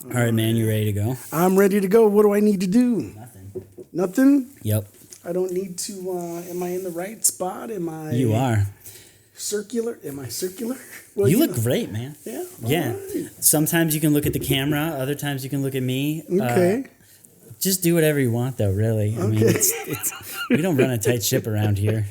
All right, man, you ready to go? I'm ready to go. What do I need to do? Nothing? Yep. I don't need to, am I in the right spot? You are. Circular? Am I circular? Well, you look great, man. Yeah? Yeah. Right. Sometimes you can look at the camera. Other times you can look at me. Okay. Just do whatever you want, though, really. I mean, it's we don't run a tight ship around here.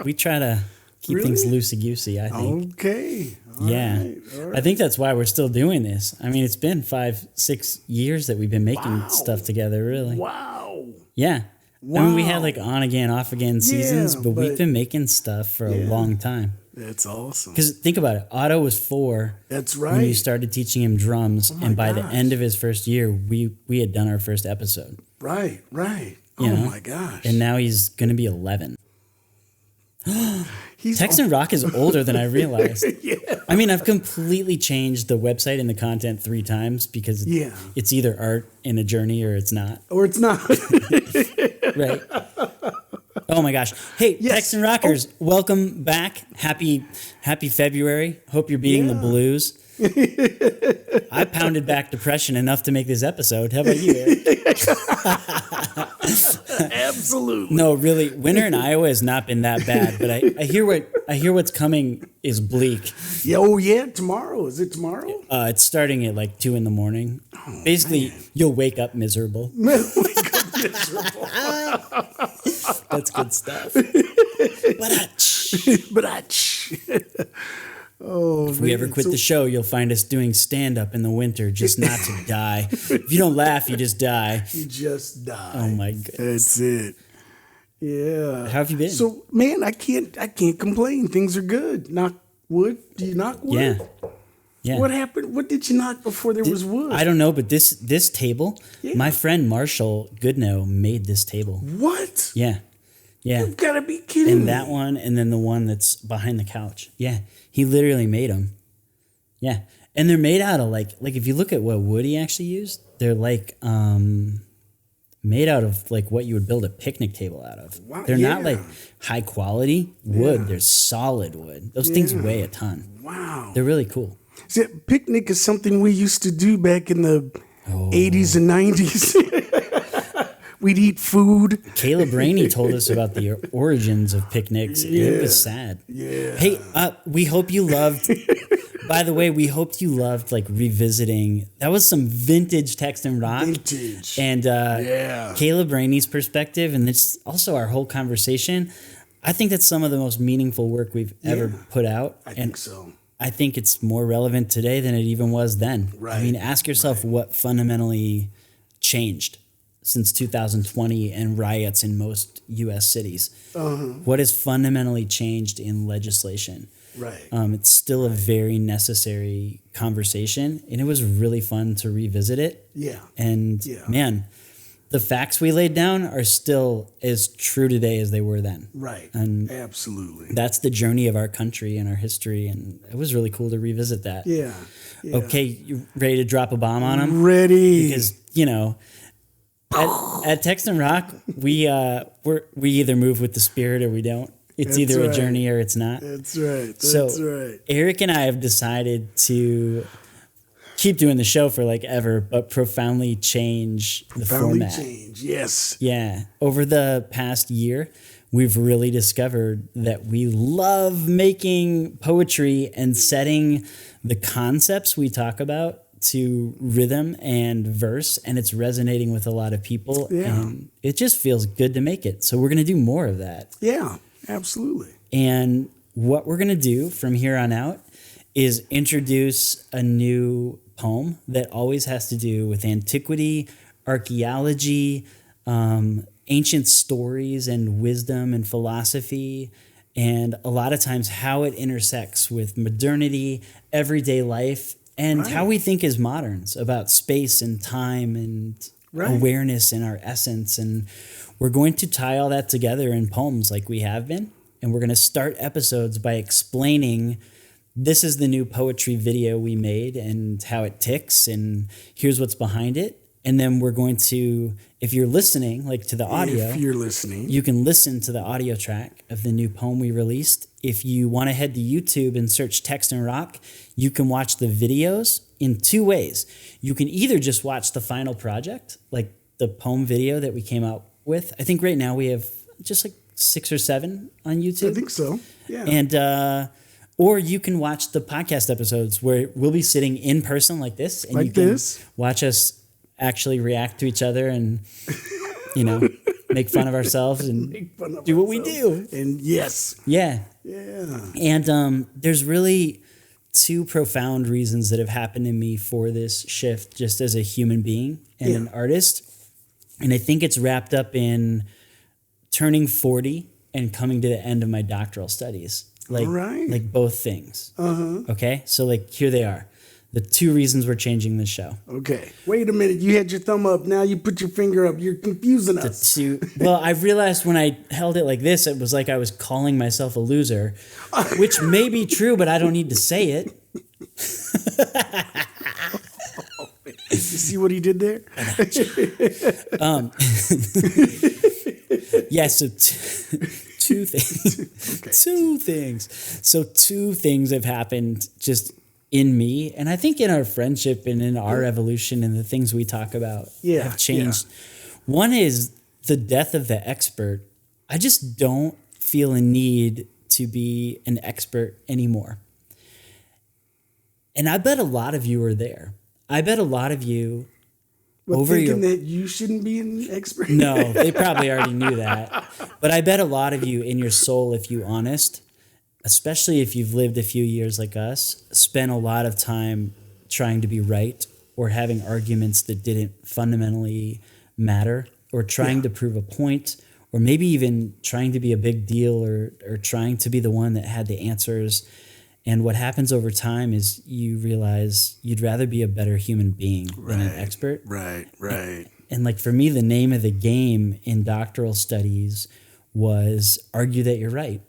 We try to keep things loosey-goosey, I think. Okay. All yeah. right. I think that's why we're still doing this. I mean, it's been 5-6 years that we've been making stuff together, really. Wow. Yeah. Wow. I mean, we had like on again, off again seasons, but we've but- been making stuff for a long time. That's awesome. Because think about it, Otto was 4 That's right. when you started teaching him drums, and by the end of his first year, we had done our first episode. Right. You know? My gosh. And now he's going to be 11. He's Texan Rock is older than I realized. Yeah. I mean, I've completely changed the website and the content 3 times because it's either art in a journey or it's not. Or it's not. Right. Oh my gosh. Hey, Texan Rockers, welcome back. Happy February. Hope you're beating the blues. I pounded back depression enough to make this episode. How about you, Eric? Absolutely. No, really, winter in Iowa has not been that bad, but I hear what's coming is bleak. Yeah, oh yeah, tomorrow. Is it tomorrow? It's starting at like 2 a.m. Basically, you'll wake up miserable. Wake up miserable. That's good stuff. Oh, if we ever quit the show, you'll find us doing stand-up in the winter just not to die. If you don't laugh, you just die. You just die. Oh, my goodness. That's it. Yeah. How have you been? So, man, I can't complain. Things are good. Knock wood. Do you knock wood? Yeah. What happened? What did you knock before there was wood? I don't know, but this table, my friend Marshall Goodnow made this table. What? Yeah. You've got to be kidding me. And that one, and then the one that's behind the couch. Yeah. He literally made them. Yeah. And they're made out of like if you look at what wood he actually used, they're like made out of like what you would build a picnic table out of. Wow, they're not like high quality wood. They're solid wood. Those things weigh a ton. Wow. They're really cool. See, picnic is something we used to do back in the 80s and 90s. We'd eat food. Caleb Rainey told us about the origins of picnics. And it was sad. Yeah. Hey, we hope you loved. By the way, we hoped you loved like revisiting. That was some vintage Texan rock. Vintage. And Caleb Rainey's perspective, and it's also our whole conversation. I think that's some of the most meaningful work we've ever put out. I think so. I think it's more relevant today than it even was then. Right. I mean, ask yourself what fundamentally changed since 2020 and riots in most U.S. cities. What has fundamentally changed in legislation? Right. It's still a very necessary conversation, and it was really fun to revisit it. Yeah. And man, the facts we laid down are still as true today as they were then. Right. And absolutely. that's the journey of our country and our history, and it was really cool to revisit that. Yeah. Okay, you ready to drop a bomb on them? Ready. Because, you know, at Texan Rock, we either move with the spirit or we don't. It's either a journey or it's not. That's right. So Eric and I have decided to keep doing the show for like ever, but profoundly change the format. Yes. Yeah. Over the past year, we've really discovered that we love making poetry and setting the concepts we talk about to rhythm and verse, and it's resonating with a lot of people. Yeah. And it just feels good to make it. So we're going to do more of that. Yeah, absolutely. And what we're going to do from here on out is introduce a new poem that always has to do with antiquity, archaeology, ancient stories and wisdom and philosophy, and a lot of times how it intersects with modernity, everyday life, and how we think as moderns about space and time and awareness and our essence. And we're going to tie all that together in poems like we have been. And we're going to start episodes by explaining this is the new poetry video we made and how it ticks, and here's what's behind it. And then we're going to, if you're listening, like to the audio, if you're listening, you can listen to the audio track of the new poem we released. If you want to head to YouTube and search Text and Rock, you can watch the videos in two ways. You can either just watch the final project, like the poem video that we came out with. I think right now we have just like 6 or 7 on YouTube. I think so. Yeah. And or you can watch the podcast episodes where we'll be sitting in person like this, and like you can this. watch us actually react to each other and make fun of ourselves and do what we do. And yes. Yeah. Yeah. And there's really 2 profound reasons that have happened to me for this shift just as a human being and an artist. And I think it's wrapped up in turning 40 and coming to the end of my doctoral studies. Like both things. Okay? So like here they are. The 2 reasons we're changing this show. Okay. Wait a minute. You had your thumb up. Now you put your finger up. You're confusing us. Well, I realized when I held it like this, it was like I was calling myself a loser, which may be true, but I don't need to say it. You see what he did there? Yeah, so 2 things. Okay. 2 things. So 2 things have happened just in me, and I think in our friendship and in our evolution and the things we talk about have changed. One is the death of the expert. I just don't feel a need to be an expert anymore. And I bet a lot of you are there. I bet a lot of you thinking that you shouldn't be an expert. No, they probably already knew that. But I bet a lot of you in your soul, if you're honest, especially if you've lived a few years like us, spent a lot of time trying to be right or having arguments that didn't fundamentally matter, or trying to prove a point, or maybe even trying to be a big deal, or trying to be the one that had the answers. And what happens over time is you realize you'd rather be a better human being than an expert. Right. And like for me, the name of the game in doctoral studies was argue that you're right.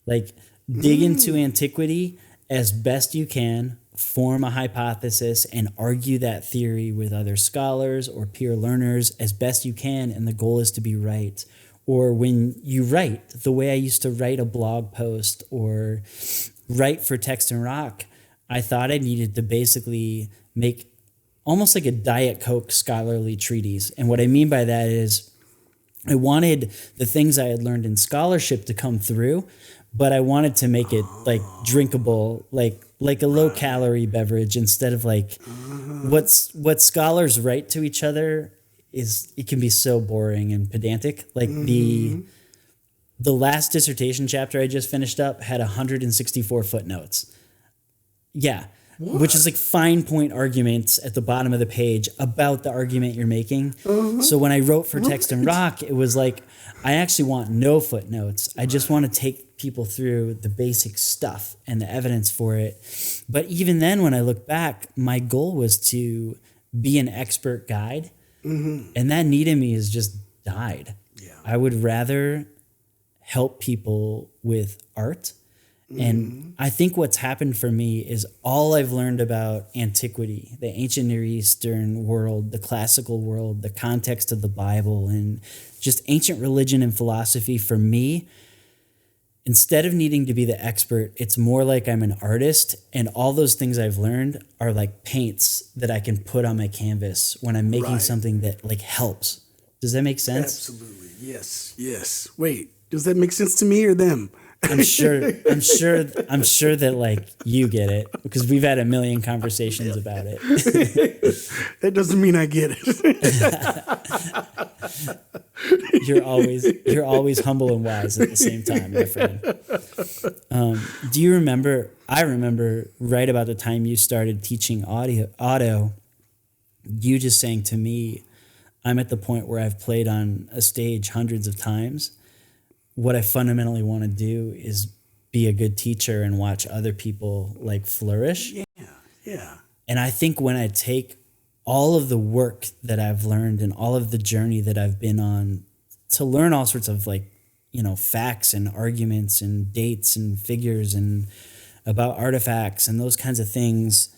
Like dig into antiquity as best you can, form a hypothesis, and argue that theory with other scholars or peer learners as best you can. And the goal is to be right. Or when you write, the way I used to write a blog post or write for Text and Rock, I thought I needed to basically make almost like a Diet Coke scholarly treatise. And what I mean by that is I wanted the things I had learned in scholarship to come through, but I wanted to make it like drinkable, like a low calorie beverage, instead of like what scholars write to each other it can be so boring and pedantic. Like the last dissertation chapter I just finished up had 164 footnotes. Yeah. What? Which is like fine point arguments at the bottom of the page about the argument you're making. So when I wrote for Text and Rock, it was like, I actually want no footnotes. I just want to take people through the basic stuff and the evidence for it. But even then, when I look back, my goal was to be an expert guide. And that need in me has just died. Yeah. I would rather help people with art. And I think what's happened for me is all I've learned about antiquity, the ancient Near Eastern world, the classical world, the context of the Bible, and just ancient religion and philosophy for me, instead of needing to be the expert, it's more like I'm an artist, and all those things I've learned are like paints that I can put on my canvas when I'm making something that like helps. Does that make sense? Absolutely. Yes. Wait, does that make sense to me or them? I'm sure that like you get it, because we've had a million conversations about it. That doesn't mean I get it. You're always humble and wise at the same time, my friend. Do you remember? I remember right about the time you started teaching auto, you just saying to me, I'm at the point where I've played on a stage hundreds of times. What I fundamentally want to do is be a good teacher and watch other people like flourish. Yeah. And I think when I take all of the work that I've learned and all of the journey that I've been on to learn all sorts of like, facts and arguments and dates and figures and about artifacts and those kinds of things,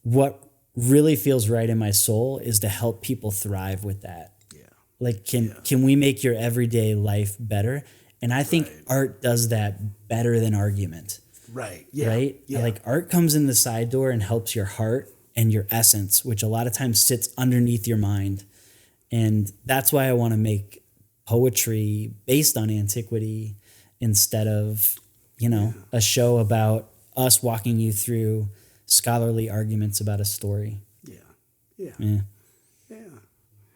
what really feels right in my soul is to help people thrive with that. Like, can we make your everyday life better? And I think art does that better than argument. Right. Yeah. Right? Yeah. Like art comes in the side door and helps your heart and your essence, which a lot of times sits underneath your mind. And that's why I want to make poetry based on antiquity instead of, a show about us walking you through scholarly arguments about a story. Yeah. Yeah. Yeah. Yeah.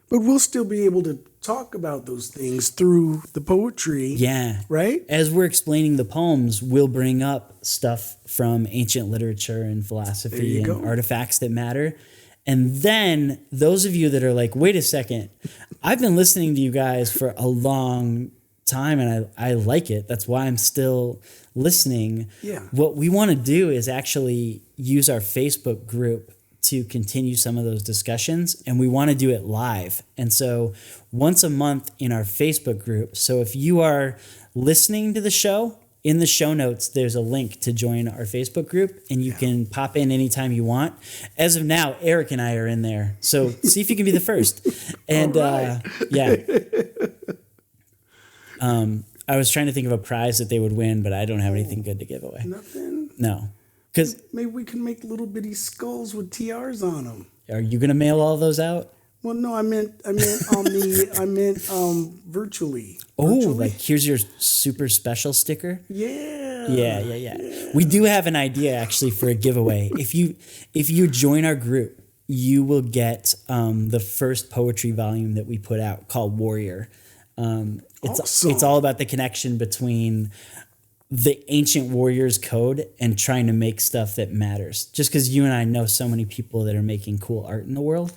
But we'll still be able to talk about those things through the poetry. Yeah. Right? As we're explaining the poems, we'll bring up stuff from ancient literature and philosophy and go. artifacts that matter. And then those of you that are like, wait a second, I've been listening to you guys for a long time and I like it. That's why I'm still listening. Yeah. What we want to do is actually use our Facebook group to continue some of those discussions, and we want to do it live. And so once a month in our Facebook group. So if you are listening to the show, in the show notes, there's a link to join our Facebook group, and you can pop in anytime you want. As of now, Eric and I are in there. So see if you can be the first. And I was trying to think of a prize that they would win, but I don't have anything good to give away. Nothing? No. Because Maybe we can make little bitty skulls with TRs on them. are you going to mail all those out? Well, no, I meant virtually. Oh, Virtually? like here's your super special sticker. Yeah. Yeah. We do have an idea actually for a giveaway. If you join our group, you will get the first poetry volume that we put out called Warrior. Awesome. It's all about the connection between the ancient warriors code and trying to make stuff that matters. Just because you and I know so many people that are making cool art in the world,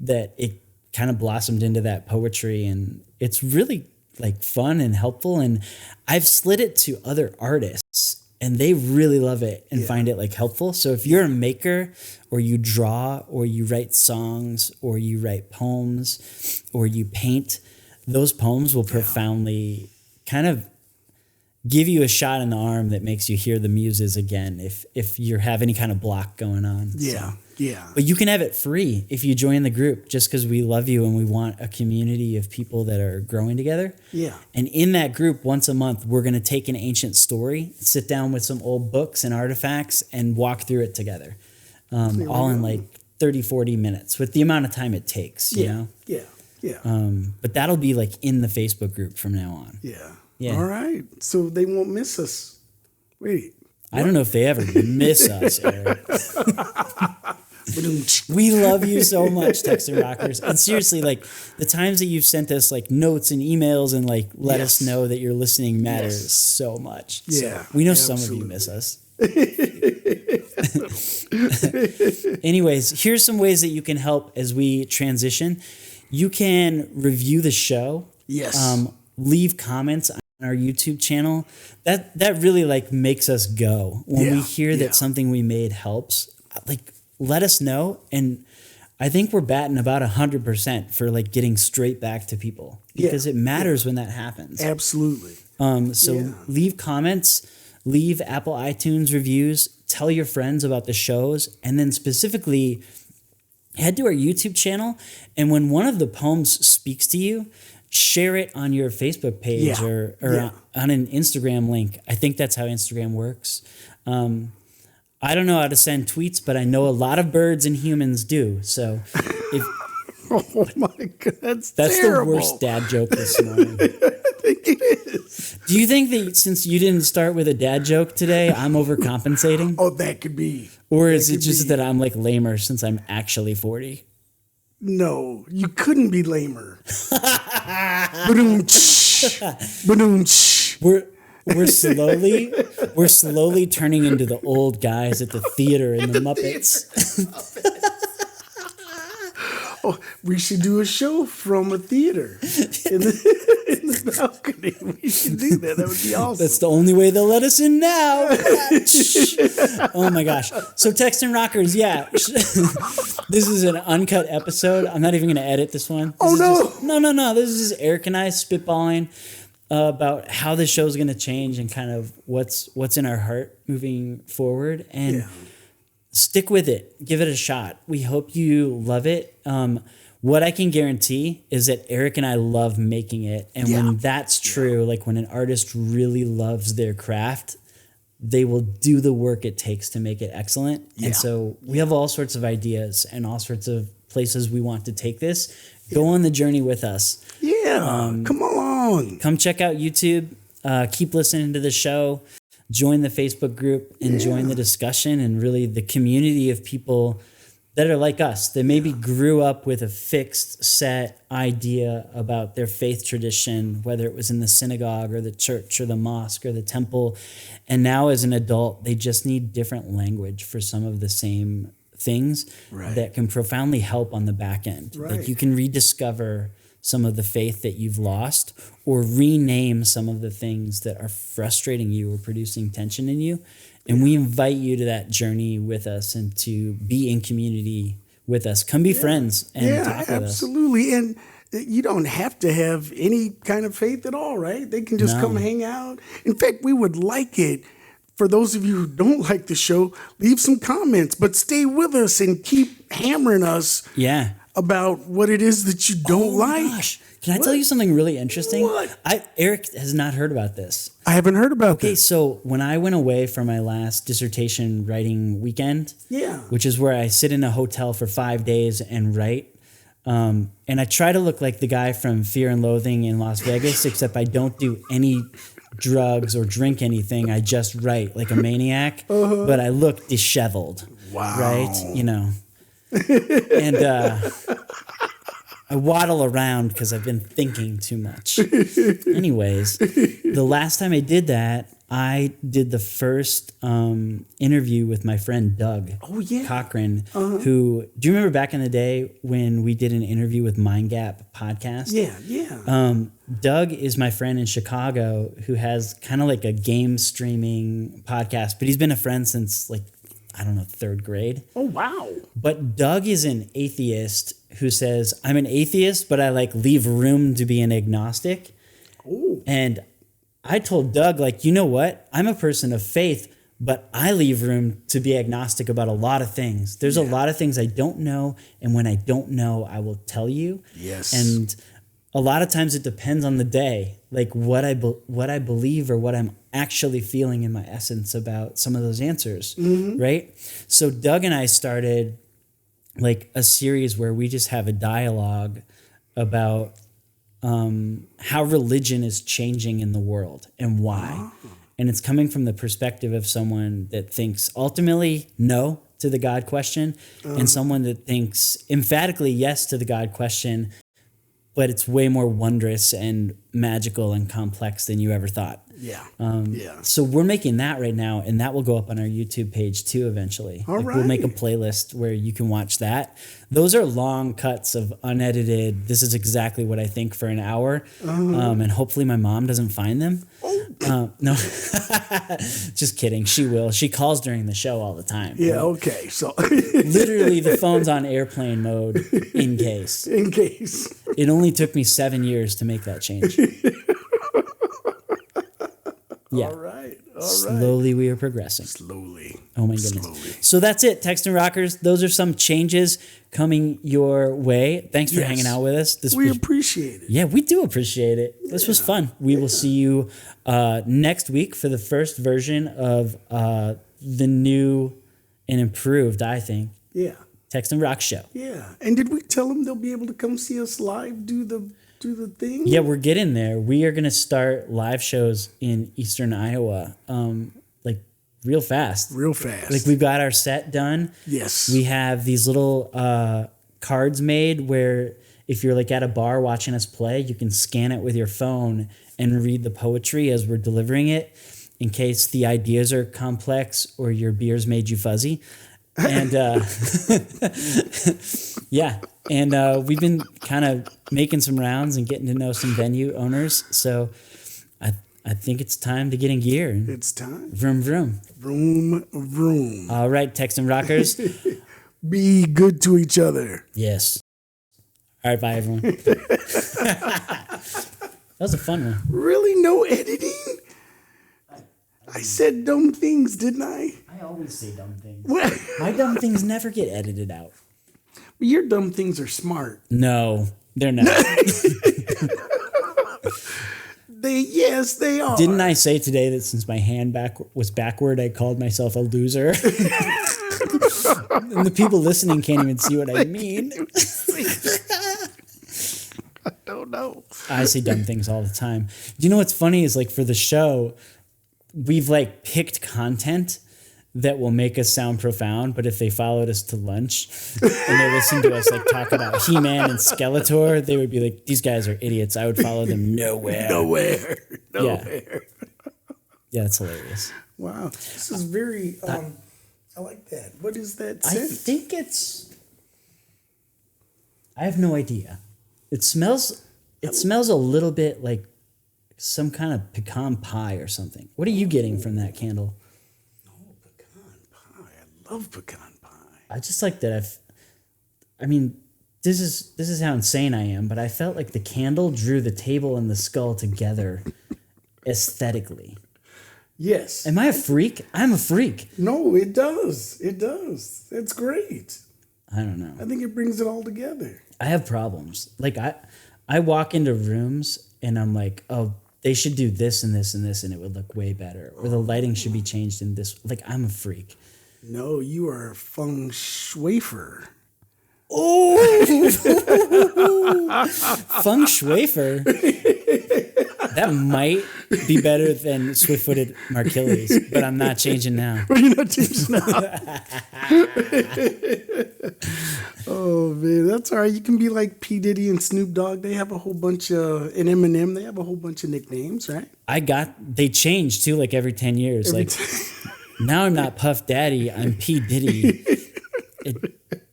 that it kind of blossomed into that poetry, and it's really like fun and helpful. And I've slid it to other artists and they really love it and find it like helpful. So if you're a maker or you draw or you write songs or you write poems or you paint, those poems will profoundly kind of give you a shot in the arm that makes you hear the muses again if you have any kind of block going on. Yeah. But you can have it free if you join the group, just because we love you and we want a community of people that are growing together. Yeah. And in that group, once a month, we're going to take an ancient story, sit down with some old books and artifacts and walk through it together, all in like 30, 40 minutes with the amount of time it takes, you know? Yeah. But that'll be like in the Facebook group from now on. Yeah. All right. So they won't miss us. Wait. I don't know if they ever miss us, Eric. We love you so much, Texan Rockers. And seriously, like the times that you've sent us like notes and emails and like let us know that you're listening matters so much. Yeah. So we know some of you miss us. Anyways, here's some ways that you can help as we transition. You can review the show. Yes. Leave comments on our YouTube channel. That really like makes us go when we hear that something we made helps. Like, let us know. And I think we're batting about 100% for like getting straight back to people because it matters when that happens. Absolutely. So leave comments, leave Apple iTunes reviews, tell your friends about the shows, and then specifically head to our YouTube channel. And when one of the poems speaks to you, share it on your Facebook page or on an Instagram link. I think that's how Instagram works. I don't know how to send tweets, but I know a lot of birds and humans do. So if oh my God, that's the terrible. worst dad joke this morning. I think it is. Do you think that since you didn't start with a dad joke today, I'm overcompensating? Oh, that could be. Or is it just that I'm like lamer since I'm actually 40? No, you couldn't be lamer. Ba-doom-tsh. Ba-doom-tsh. We're slowly turning into the old guys at the theater in the Muppets. Oh, we should do a show from a theater in the balcony. We should do that. That would be awesome. That's the only way they'll let us in now. Oh my gosh. So Texan Rockers, this is an uncut episode. I'm not even going to edit this one. No. This is just Eric and I spitballing about how the show's going to change and kind of what's in our heart moving forward. And stick with it. Give it a shot. We hope you love it. What I can guarantee is that Eric and I love making it. And when that's true, like when an artist really loves their craft, they will do the work it takes to make it excellent. Yeah. And so we have all sorts of ideas and all sorts of places we want to take this. Go on the journey with us. Yeah, come along. Come check out YouTube. Keep listening to the show. Join the Facebook group and join the discussion and really the community of people that are like us, that maybe grew up with a fixed set idea about their faith tradition, whether it was in the synagogue or the church or the mosque or the temple. And now as an adult, they just need different language for some of the same things that can profoundly help on the back end. Like you can rediscover some of the faith that you've lost or rename some of the things that are frustrating you or producing tension in you. And we invite you to that journey with us and to be in community with us. Come be friends and talk with us. Absolutely. And you don't have to have any kind of faith at all, right? They can just come hang out. In fact, we would like it for those of you who don't like the show, leave some comments, but stay with us and keep hammering us about what it is that you don't like. Gosh. Can I tell you something really interesting? What? Eric has not heard about this. I haven't heard about this. Okay, so when I went away for my last dissertation writing weekend, which is where I sit in a hotel for 5 days and write, and I try to look like the guy from Fear and Loathing in Las Vegas, except I don't do any drugs or drink anything. I just write like a maniac, but I look disheveled. Wow. Right? You know. And I waddle around because I've been thinking too much. Anyways, the last time I did that, I did the first interview with my friend Doug Cochran, who, do you remember back in the day when we did an interview with Mind Gap podcast? Yeah. Doug is my friend in Chicago who has kind of like a game streaming podcast, but he's been a friend since like, I don't know, 3rd grade. Oh, wow. But Doug is an atheist who says, I'm an atheist, but I like leave room to be an agnostic. Ooh. And I told Doug, like, you know what? I'm a person of faith, but I leave room to be agnostic about a lot of things. There's a lot of things I don't know. And when I don't know, I will tell you. Yes. And a lot of times it depends on the day, like what I believe or what I'm actually feeling in my essence about some of those answers, right? So Doug and I started like a series where we just have a dialogue about how religion is changing in the world and why. And it's coming from the perspective of someone that thinks ultimately no to the God question and someone that thinks emphatically yes to the God question, but it's way more wondrous and magical and complex than you ever thought. So we're making that right now, and that will go up on our YouTube page too eventually. We'll make a playlist where you can watch that. Those are long cuts of unedited. This is exactly what I think for an hour, and hopefully my mom doesn't find them. No, just kidding. She will. She calls during the show all the time. Yeah. Right? Okay. So literally, the phone's on airplane mode in case. In case. It only took me 7 years to make that change. Yeah. All right. Slowly we are progressing. Slowly. Oh my goodness. So that's it, Texan Rockers. Those are some changes coming your way. Thanks for hanging out with us. We appreciate it. Yeah, we do appreciate it. This was fun. We will see you next week for the first version of the new and improved, I think, Texan Rock Show. Yeah. And did we tell them they'll be able to come see us live do the thing? Yeah, we're getting there. We are going to start live shows in Eastern Iowa, like real fast. Like we've got our set done. Yes. We have these little cards made where if you're like at a bar watching us play, you can scan it with your phone and read the poetry as we're delivering it in case the ideas are complex or your beer's made you fuzzy. And we've been kind of making some rounds and getting to know some venue owners. So I think it's time to get in gear. It's time. Vroom, vroom. Vroom, vroom. All right, Texan Rockers. Be good to each other. Yes. All right, bye, everyone. That was a fun one. Really? No editing? I said dumb things, didn't I? I always say dumb things. My dumb things never get edited out. But your dumb things are smart. No, they're not. Yes, they are. Didn't I say today that since my hand was backward, I called myself a loser? And the people listening can't even see what I mean. I don't know. I say dumb things all the time. Do you know what's funny is, like, for the show, we've like picked content that will make us sound profound, but if they followed us to lunch and they listened to us like talk about He-Man and Skeletor, they would be like, these guys are idiots. I would follow them nowhere. Nowhere. Yeah, it's hilarious. Wow. This is very, I like that. What is that scent? I think I have no idea. It smells a little bit like some kind of pecan pie or something. What are you getting from that candle? I love pecan pie. I just like that this is how insane I am, but I felt like the candle drew the table and the skull together aesthetically. Yes. Am I a freak? I'm a freak. No, it does. It does. It's great. I don't know. I think it brings it all together. I have problems. Like I walk into rooms and I'm like, oh, they should do this and this and this and it would look way better. Or the lighting should be changed in this. Like, I'm a freak. No, you are a feng shuifer. Oh, feng shuifer. That might be better than swift-footed Markilies, but I'm not changing now. But you're not changing now. Oh man, that's all right. You can be like P. Diddy and Snoop Dogg. They have a whole bunch of, and Eminem. They have a whole bunch of nicknames, right? They change too, like every 10 years. Now I'm not Puff Daddy. I'm P. Diddy.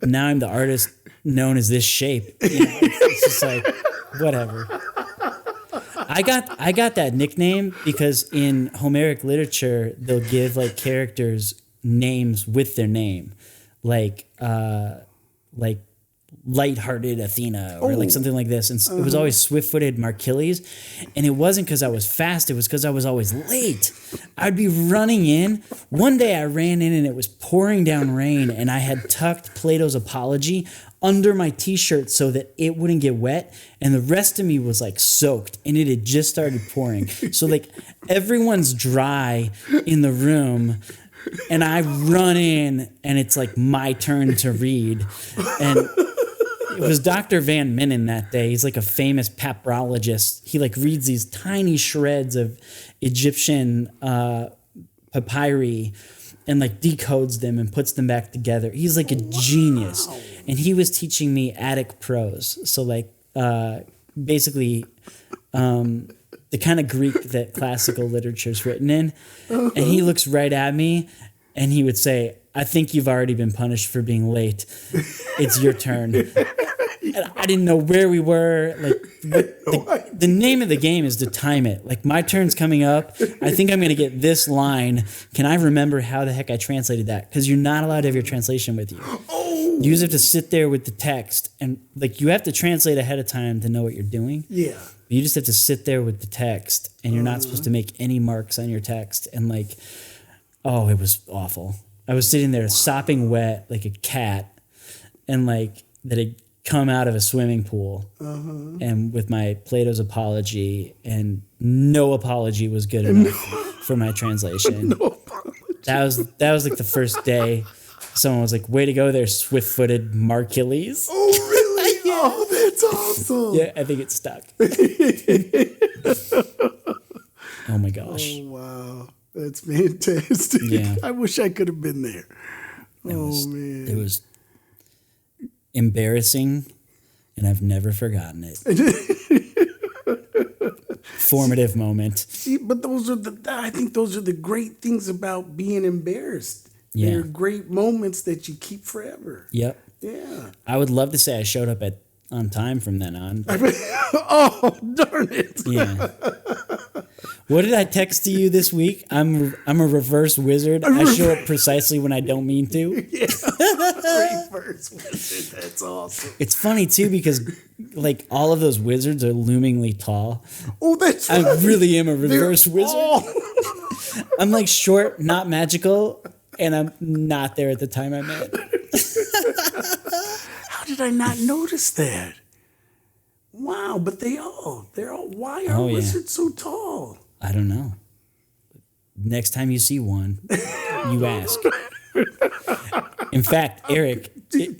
Now I'm the artist known as this shape. You know, it's just like whatever. I got that nickname because in Homeric literature they'll give like characters names with their name, like lighthearted Athena or like something like this. And it was always swift-footed Markilies. And it wasn't because I was fast. It was because I was always late. I'd be running in. One day I ran in and it was pouring down rain and I had tucked Plato's Apology under my t-shirt so that it wouldn't get wet. And the rest of me was like soaked and it had just started pouring. So like everyone's dry in the room and I run in and it's like my turn to read. And it was Dr. Van Minnen that day. He's like a famous papyrologist. He like reads these tiny shreds of Egyptian papyri and like decodes them and puts them back together. He's like a genius. And he was teaching me Attic prose. So like basically the kind of Greek that classical literature is written in. And he looks right at me and he would say, I think you've already been punished for being late. It's your turn. And I didn't know where we were. Like the name of the game is to time it. Like my turn's coming up. I think I'm going to get this line. Can I remember how the heck I translated that? Because you're not allowed to have your translation with you. You just have to sit there with the text. And like you have to translate ahead of time to know what you're doing. Yeah. You just have to sit there with the text and you're not supposed to make any marks on your text. And like, oh, it was awful. I was sitting there sopping wet like a cat and like that had come out of a swimming pool and with my Plato's Apology and no apology was good enough for my translation. No apology. That was like the first day someone was like, way to go there, swift-footed Markilies. Oh, really? Yeah. Oh, that's awesome. Yeah, I think it stuck. Oh my gosh. Oh, wow. That's fantastic. Yeah. I wish I could have been there. Man. It was embarrassing, and I've never forgotten it. Formative moment. See, but I think those are the great things about being embarrassed. Yeah. They're great moments that you keep forever. Yep. Yeah. I would love to say I showed up on time from then on. Oh, darn it. Yeah. What did I text to you this week? I'm a reverse wizard. I show up precisely when I don't mean to. Yeah. Reverse wizard. That's awesome. It's funny too because like all of those wizards are loomingly tall. Oh, that's right. I really am a reverse wizard. I'm like short, not magical, and I'm not there at the time I met. How did I not notice that? Wow, but they're all. Why are Oh, yeah. wizards so tall? I don't know. Next time you see one, you ask. In fact, Eric,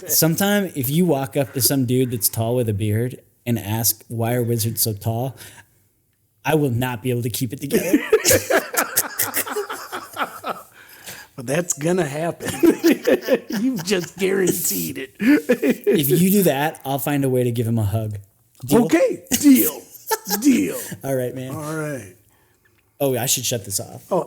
sometime if you walk up to some dude that's tall with a beard and ask, why are wizards so tall? I will not be able to keep it together. Well, that's gonna happen. You've just guaranteed it. If you do that, I'll find a way to give him a hug. Deal? Okay, deal. Deal. All right, man. All right. Oh, I should shut this off. Oh.